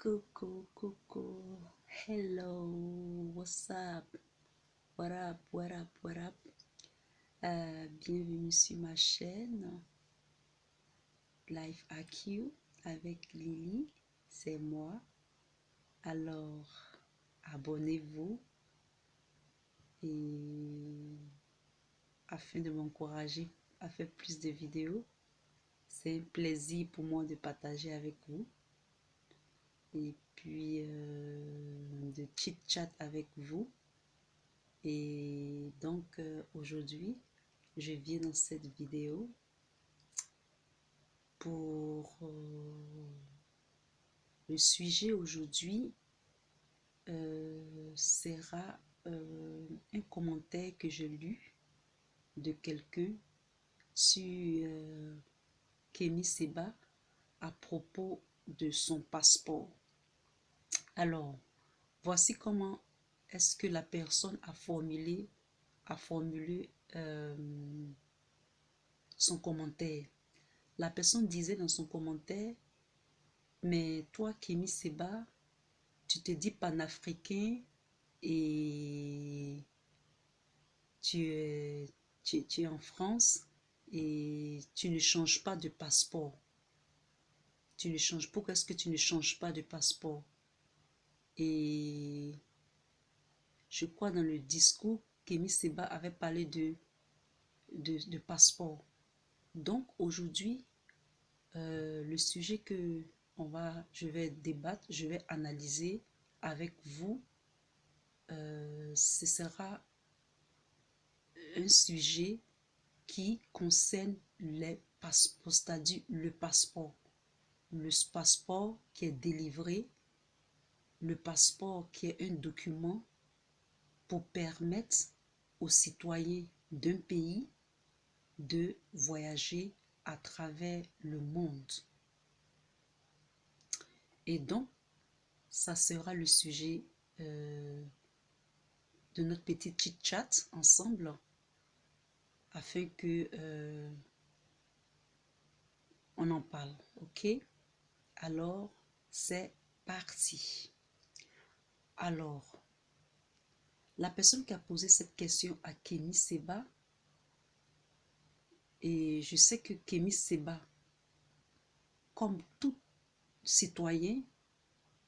Coucou, hello, what's up, what up, bienvenue sur ma chaîne Life AQ avec Lily, c'est moi. Alors, abonnez-vous et afin de m'encourager à faire plus de vidéos. C'est un plaisir pour moi de partager avec vous et puis de chit-chat avec vous. Et donc aujourd'hui, je viens dans cette vidéo pour le sujet aujourd'hui sera un commentaire que j'ai lu de quelqu'un sur Kémy Séba à propos de son passeport. Alors, voici comment est-ce que la personne a formulé son commentaire. La personne disait dans son commentaire, mais toi Kémy Séba, tu te dis panafricain et tu es en France et tu ne changes pas de passeport. Pourquoi est-ce que tu ne changes pas de passeport? Et je crois dans le discours, Kémy Séba avait parlé de passeport. Donc aujourd'hui, le sujet que je vais débattre, je vais analyser avec vous, ce sera un sujet qui concerne les passeports, c'est-à-dire le passeport qui est délivré, le passeport qui est un document pour permettre aux citoyens d'un pays de voyager à travers le monde. Et donc, ça sera le sujet de notre petit chit-chat ensemble afin que on en parle, ok? Alors, c'est parti. Alors, la personne qui a posé cette question à Kémy Séba, et je sais que Kémy Séba, comme tout citoyen,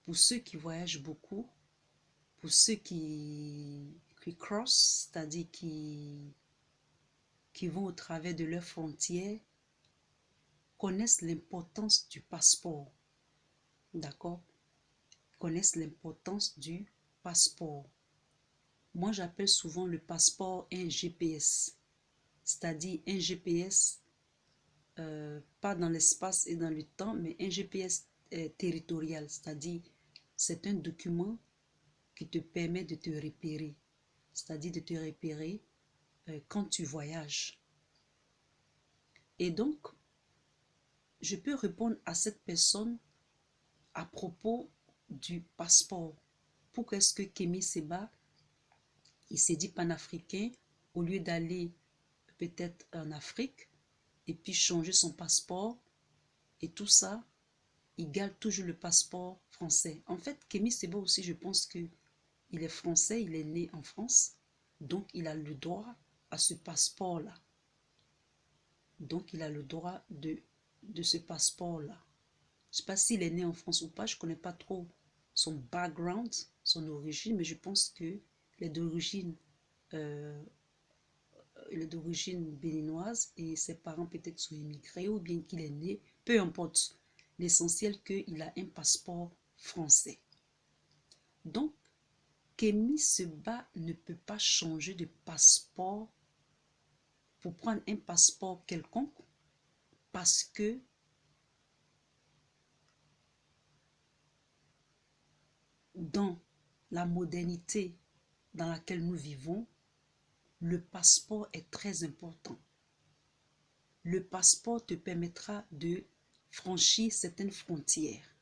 pour ceux qui voyagent beaucoup, pour ceux qui cross, c'est-à-dire qui vont au travers de leurs frontières, connaissent l'importance du passeport. D'accord? Connaissent l'importance du passeport. Moi, j'appelle souvent le passeport un GPS. C'est-à-dire un GPS, pas dans l'espace et dans le temps, mais un GPS territorial. C'est-à-dire, c'est un document qui te permet de te repérer. C'est-à-dire de te repérer quand tu voyages. Et donc, je peux répondre à cette personne à propos du passeport. Pourquoi est-ce que Kémy Séba, il s'est dit panafricain au lieu d'aller peut-être en Afrique et puis changer son passeport et tout ça, il garde toujours le passeport français. En fait, Kémy Séba aussi, je pense que il est français, il est né en France, donc il a le droit à ce passeport-là. Donc il a le droit de ce passeport-là. Je ne sais pas s'il est né en France ou pas, je ne connais pas trop son background, son origine, mais je pense qu'il est d'origine béninoise et ses parents peut-être sont immigrés ou bien qu'il est né, peu importe. L'essentiel qu'il a un passeport français. Donc, Kémy Séba ne peut pas changer de passeport pour prendre un passeport quelconque parce que dans la modernité dans laquelle nous vivons, le passeport est très important. Le passeport te permettra de franchir certaines frontières.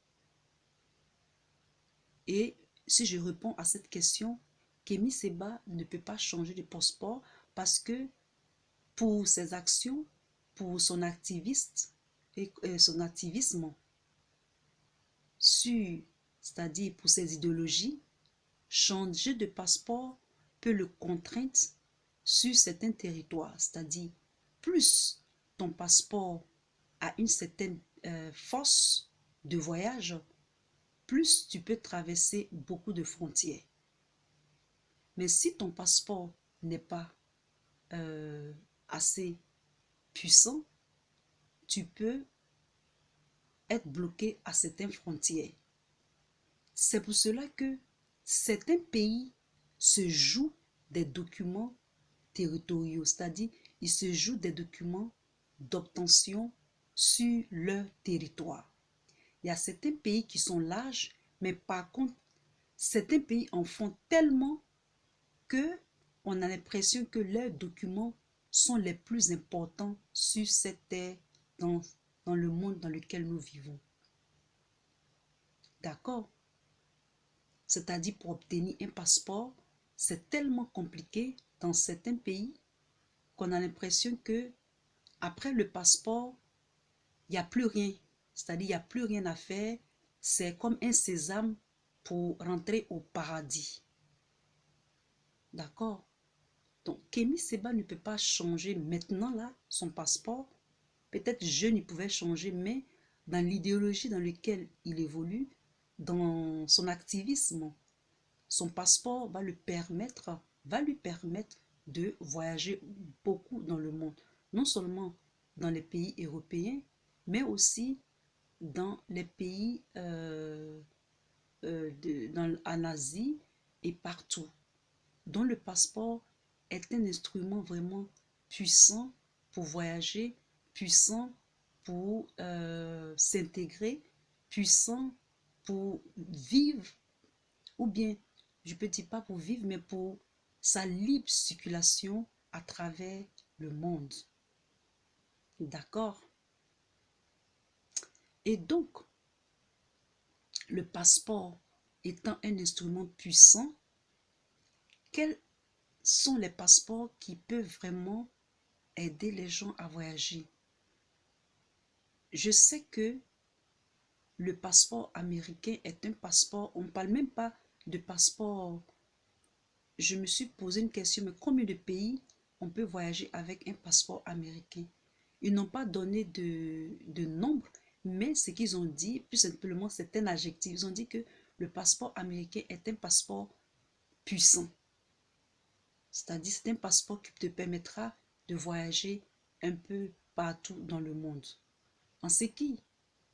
Et si je réponds à cette question, Kémy Séba ne peut pas changer de passeport parce que pour ses actions, pour son activisme sur c'est-à-dire pour ses idéologies, changer de passeport peut le contraindre sur certains territoires. C'est-à-dire, plus ton passeport a une certaine force de voyage, plus tu peux traverser beaucoup de frontières. Mais si ton passeport n'est pas assez puissant, tu peux être bloqué à certaines frontières. C'est pour cela que certains pays se jouent des documents territoriaux, c'est-à-dire ils se jouent des documents d'obtention sur leur territoire. Il y a certains pays qui sont larges, mais par contre, certains pays en font tellement que on a l'impression que leurs documents sont les plus importants sur cette terre, dans le monde dans lequel nous vivons. D'accord? C'est-à-dire pour obtenir un passeport, c'est tellement compliqué dans certains pays qu'on a l'impression que après le passeport, il n'y a plus rien. C'est-à-dire il n'y a plus rien à faire. C'est comme un sésame pour rentrer au paradis. D'accord? Donc, Kémy Séba ne peut pas changer maintenant là son passeport. Peut-être jeune, il pouvait changer, mais dans l'idéologie dans laquelle il évolue, dans son activisme, son passeport va lui permettre de voyager beaucoup dans le monde. Non seulement dans les pays européens, mais aussi dans les pays en Asie et partout, dont le passeport est un instrument vraiment puissant pour voyager, puissant pour s'intégrer, puissant pour vivre, ou bien, je peux dire pas pour vivre, mais pour sa libre circulation à travers le monde. D'accord? Et donc, le passeport étant un instrument puissant, quels sont les passeports qui peuvent vraiment aider les gens à voyager? Je sais que le passeport américain est un passeport, on ne parle même pas de passeport. Je me suis posé une question, mais combien de pays on peut voyager avec un passeport américain? Ils n'ont pas donné de nombre, mais ce qu'ils ont dit, plus simplement, c'est un adjectif. Ils ont dit que le passeport américain est un passeport puissant. C'est-à-dire, c'est un passeport qui te permettra de voyager un peu partout dans le monde. En ce qui?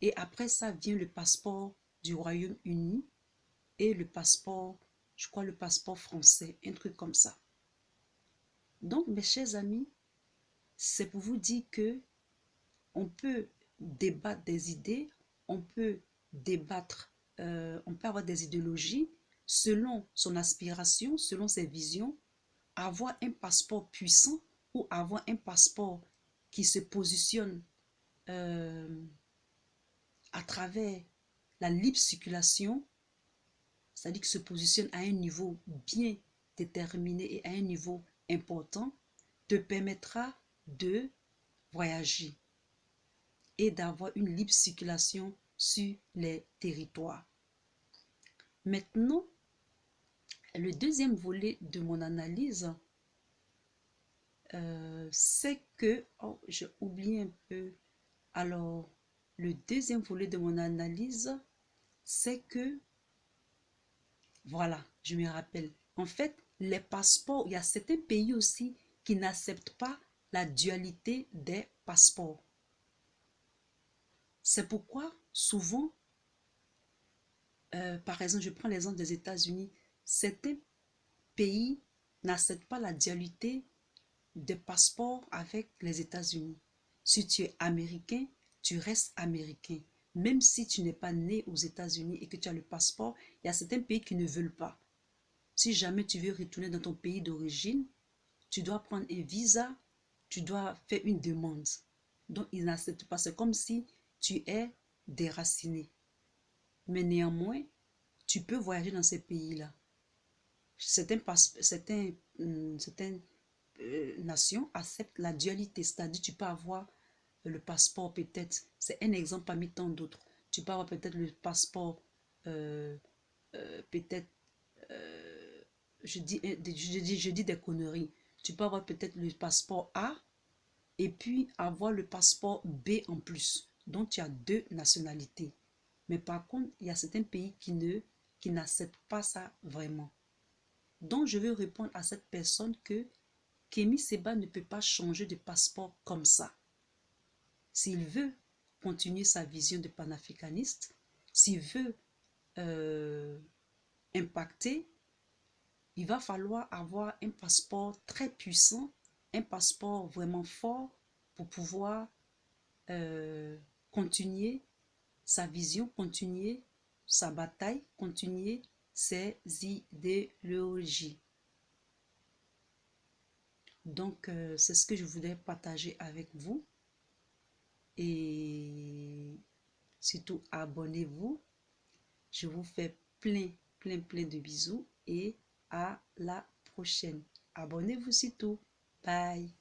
Et après ça vient le passeport du Royaume-Uni et le passeport, je crois le passeport français, un truc comme ça. Donc, mes chers amis, c'est pour vous dire que on peut débattre des idées, on peut débattre, on peut avoir des idéologies selon son aspiration, selon ses visions, avoir un passeport puissant ou avoir un passeport qui se positionne à travers la libre circulation, c'est-à-dire qui se positionne à un niveau bien déterminé et à un niveau important, te permettra de voyager et d'avoir une libre circulation sur les territoires. Maintenant, le deuxième volet de mon analyse, c'est que, oh, j'ai oublié un peu. Alors, le deuxième volet de mon analyse, c'est que, voilà, je me rappelle. En fait, les passeports, il y a certains pays aussi qui n'acceptent pas la dualité des passeports. C'est pourquoi, souvent, par exemple, je prends l'exemple des États-Unis, certains pays n'acceptent pas la dualité des passeports avec les États-Unis. Si tu es américain, tu restes américain. Même si tu n'es pas né aux États-Unis et que tu as le passeport, il y a certains pays qui ne veulent pas. Si jamais tu veux retourner dans ton pays d'origine, tu dois prendre un visa, tu dois faire une demande. Donc, ils n'acceptent pas. C'est comme si tu es déraciné. Mais néanmoins, tu peux voyager dans ces pays-là. Certaines nations acceptent la dualité, c'est-à-dire tu peux avoir le passeport peut-être, c'est un exemple parmi tant d'autres. Tu peux avoir peut-être le passeport peut-être, je dis des conneries. Tu peux avoir peut-être le passeport A et puis avoir le passeport B en plus. Donc, tu as deux nationalités. Mais par contre, il y a certains pays qui n'acceptent pas ça vraiment. Donc, je veux répondre à cette personne que Kémy Séba ne peut pas changer de passeport comme ça. S'il veut continuer sa vision de panafricaniste, s'il veut impacter, il va falloir avoir un passeport très puissant, un passeport vraiment fort pour pouvoir continuer sa vision, continuer sa bataille, continuer ses idéologies. Donc, c'est ce que je voulais partager avec vous. Et surtout, abonnez-vous. Je vous fais plein de bisous et à la prochaine. Abonnez-vous surtout. Bye.